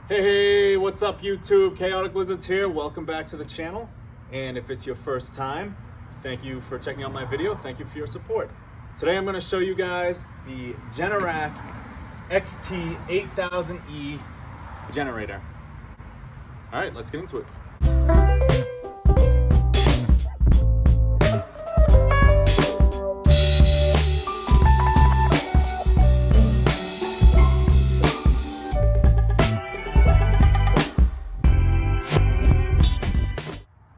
Hey, what's up YouTube? Chaotic Lizards here. Welcome back to the channel. And if it's your first time, thank you for checking out my video. Thank you for your support. Today I'm going to show you guys the Generac XT8000E generator. All right, let's get into it.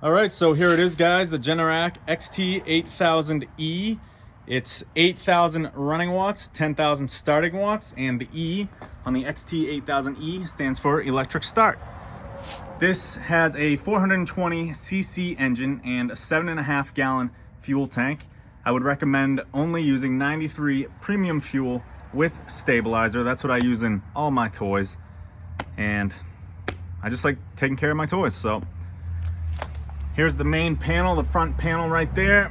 All right, so here it is, guys, the Generac XT8000E. It's 8,000 running watts, 10,000 starting watts, and the E on the XT8000E stands for electric start. This has a 420cc engine and a 7.5 gallon fuel tank. I would recommend only using 93 premium fuel with stabilizer. That's what I use in all my toys, and I just like taking care of my toys. So here's the main panel, the front panel right there.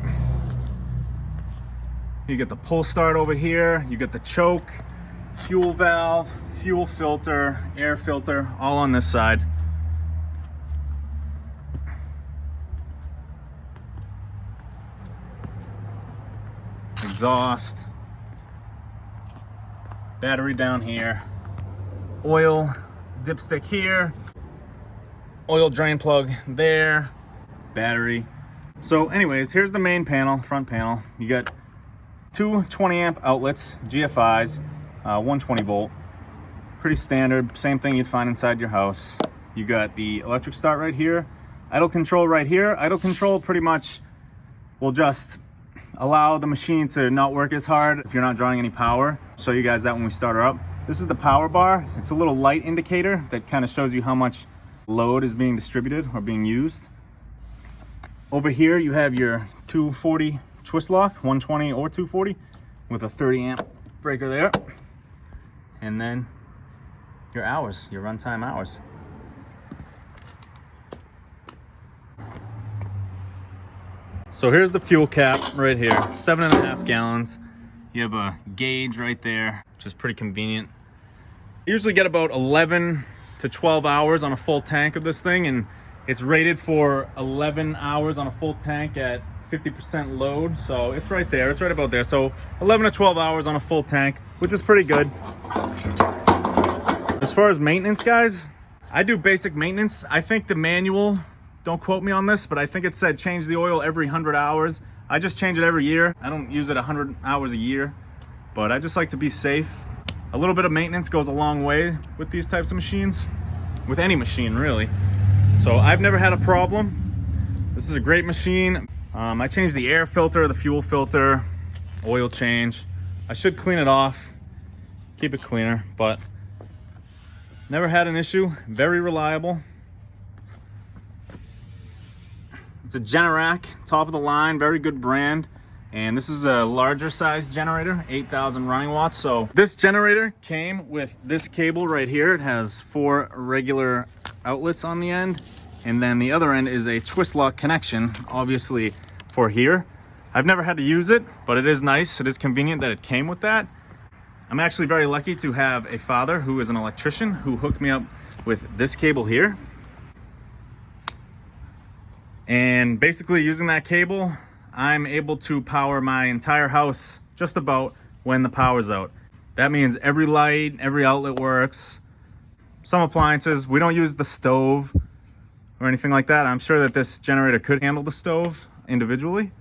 You get the pull start over here, you get the choke, fuel valve, fuel filter, air filter, all on this side. Exhaust, battery down here, oil dipstick here, oil drain plug there, battery. So anyways, here's the main panel, front panel. You got two 20 amp outlets, GFIs, 120 volt, pretty standard, same thing you'd find inside your house. You got the electric start right here, idle control right here. Idle control pretty much will just allow the machine to not work as hard if you're not drawing any power. I'll show you guys that when we start her up. This is the power bar. It's a little light indicator that kind of shows you how much load is being distributed or being used. Over here you have your 240 twist lock, 120 or 240 with a 30 amp breaker there. And then your hours, your runtime hours. So here's the fuel cap right here, 7.5 gallons. You have a gauge right there, which is pretty convenient. You usually get about 11 to 12 hours on a full tank of this thing, and it's rated for 11 hours on a full tank at 50% load. So it's right there, it's right about there. So 11 to 12 hours on a full tank, which is pretty good. As far as maintenance, guys, I do basic maintenance. I think the manual, don't quote me on this, but I think it said change the oil every 100 hours. I just change it every year. I don't use it 100 hours a year, but I just like to be safe. A little bit of maintenance goes a long way with these types of machines, with any machine really. So I've never had a problem. This is a great machine. I changed the air filter, the fuel filter, oil change. I should clean it off, keep it cleaner, but never had an issue. Very reliable. It's a Generac, top of the line, very good brand. And this is a larger size generator, 8,000 running watts. So this generator came with this cable right here. It has 4 regular outlets on the end, and then the other end is a twist lock connection, obviously for here. I've never had to use it, but it is nice. It is convenient that it came with that. I'm actually very lucky to have a father who is an electrician who hooked me up with this cable here. And basically using that cable, I'm able to power my entire house just about when the power's out. That means every light, every outlet works. Some appliances, we don't use the stove or anything like that. I'm sure that this generator could handle the stove individually,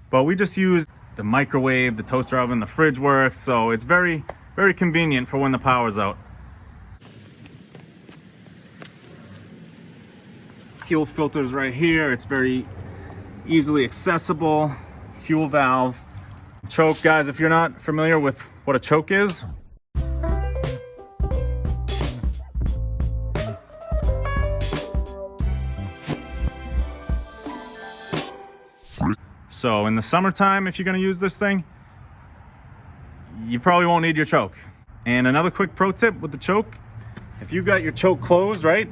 but we just use the microwave, the toaster oven, the fridge works. So it's very, very convenient for when the power's out. Fuel filters right here. It's very easily accessible. Fuel valve. Choke, guys, if you're not familiar with what a choke is, so in the summertime, if you're going to use this thing, you probably won't need your choke. And another quick pro tip with the choke, if you've got your choke closed, right,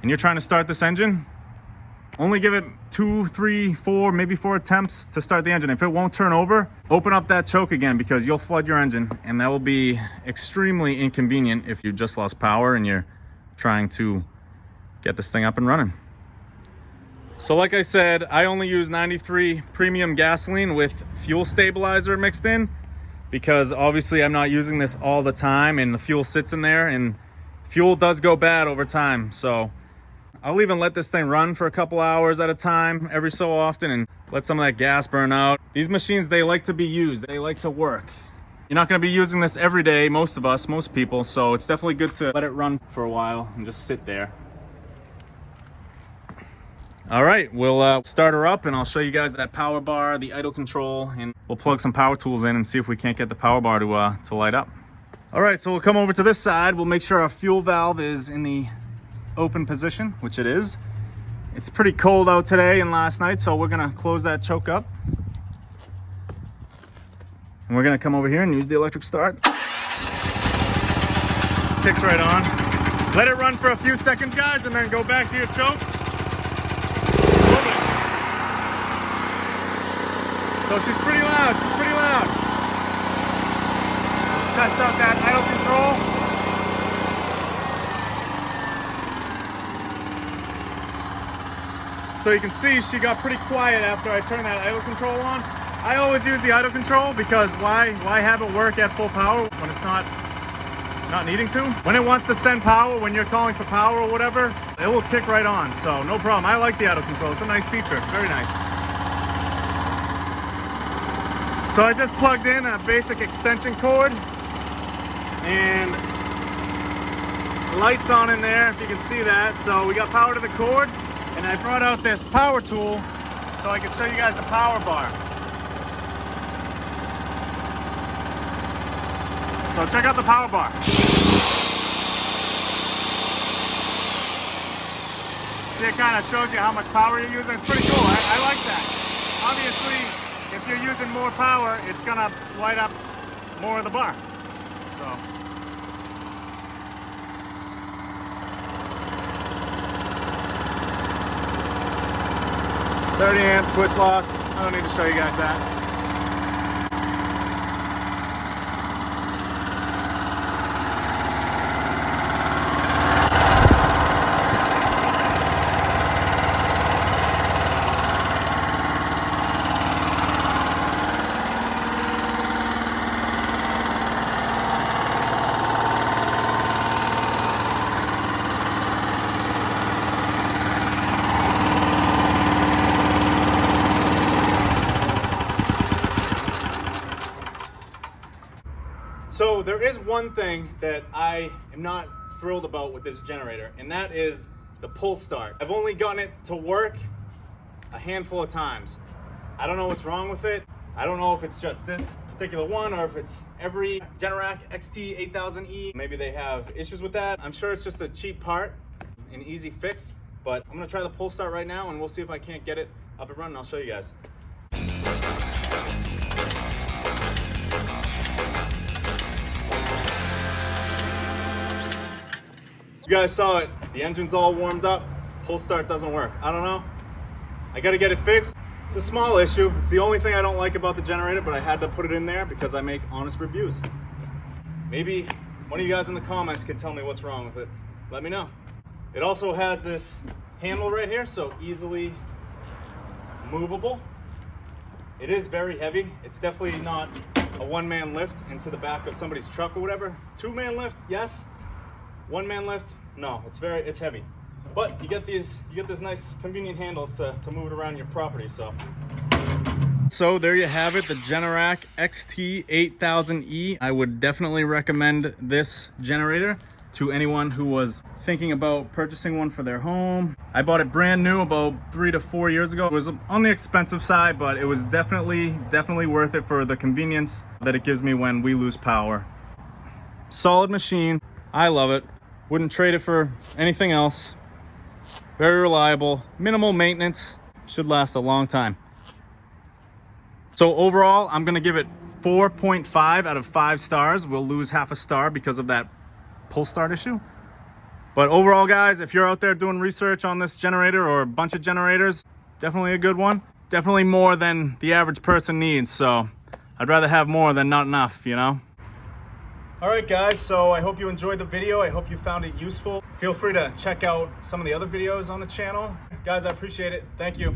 and you're trying to start this engine, only give it 2, 3, 4, maybe 4 attempts to start the engine. If it won't turn over, open up that choke again, because you'll flood your engine, and that will be extremely inconvenient if you just lost power and you're trying to get this thing up and running. So like I said, I only use 93 premium gasoline with fuel stabilizer mixed in, because obviously I'm not using this all the time and the fuel sits in there, and fuel does go bad over time. So I'll even let this thing run for a couple hours at a time every so often and let some of that gas burn out. These machines, they like to be used, they like to work. You're not going to be using this every day, most people, so it's definitely good to let it run for a while and just sit there. All right, we'll start her up and I'll show you guys that power bar, the idle control, and we'll plug some power tools in and see if we can't get the power bar to light up. All right, so we'll come over to this side. We'll make sure our fuel valve is in the open position, which it is. It's pretty cold out today and last night, so we're gonna close that choke up. And we're gonna come over here and use the electric start. Kicks right on. Let it run for a few seconds, guys, and then go back to your choke. So she's pretty loud, Test out that idle control. So you can see she got pretty quiet after I turned that idle control on. I always use the idle control because why have it work at full power when it's not needing to? When it wants to send power, when you're calling for power or whatever, it will kick right on. So no problem. I like the idle control. It's a nice feature. Very nice. So I just plugged in a basic extension cord and lights on in there, if you can see that. So we got power to the cord, and I brought out this power tool so I can show you guys the power bar. So check out the power bar. See, it kind of shows you how much power you're using. It's pretty cool. I like that. Obviously, if you're using more power, it's gonna light up more of the bar. So 30 amp twist lock. I don't need to show you guys that. So there is one thing that I am not thrilled about with this generator, and that is the pull start. I've only gotten it to work a handful of times. I don't know what's wrong with it. I don't know if it's just this particular one or if it's every Generac XT8000E. Maybe they have issues with that. I'm sure it's just a cheap part, an easy fix, but I'm gonna try the pull start right now and we'll see if I can't get it up and running. I'll show you guys. You guys saw it, the engine's all warmed up, pull start doesn't work. I don't know, I gotta get it fixed. It's a small issue, it's the only thing I don't like about the generator, but I had to put it in there because I make honest reviews. Maybe one of you guys in the comments can tell me what's wrong with it. Let me know. It also has this handle right here, so easily movable. It is very heavy. It's definitely not a one-man lift into the back of somebody's truck or whatever. Two-man lift, yes. One-man lift, no. It's heavy. But you get these nice convenient handles to move it around your property. So there you have it, the Generac XT8000E. I would definitely recommend this generator to anyone who was thinking about purchasing one for their home. I bought it brand new about 3 to 4 years ago. It was on the expensive side, but it was definitely worth it for the convenience that it gives me when we lose power. Solid machine. I love it. Wouldn't trade it for anything else. Very reliable, minimal maintenance, should last a long time. So overall, I'm gonna give it 4.5 out of 5 stars. We'll lose half a star because of that pull start issue. But overall, guys, if you're out there doing research on this generator or a bunch of generators, definitely a good one. Definitely more than the average person needs, so I'd rather have more than not enough, you know? All right, guys, so I hope you enjoyed the video. I hope you found it useful. Feel free to check out some of the other videos on the channel. Guys, I appreciate it. Thank you.